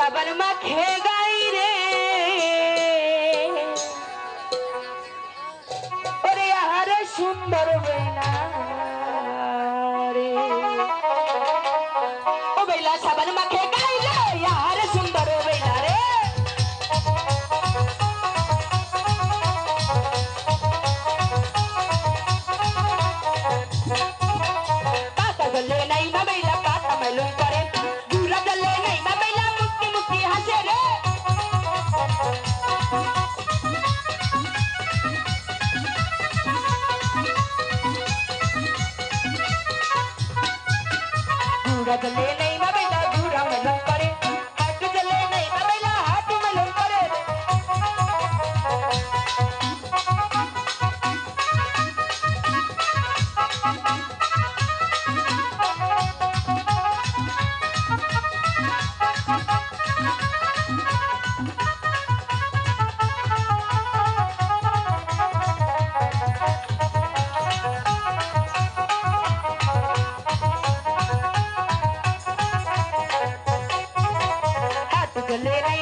সাবান মাখে গাই রে ওরে আহারে সুন্দর বেলা রে ও বেলা সাবান মাখে গাই রে আহারে সুন্দর বেলা রে কাটা গলে নাই মা বেলা কাটা মাইলুন করে দূরা গলে নাই মা বেলা মুক্তি মুক্তি হাসে রে दूरा चले नहीं मबैला दूरा मलम करे हाथ चले नहीं मबैला हाथ मलम करे चले नहीं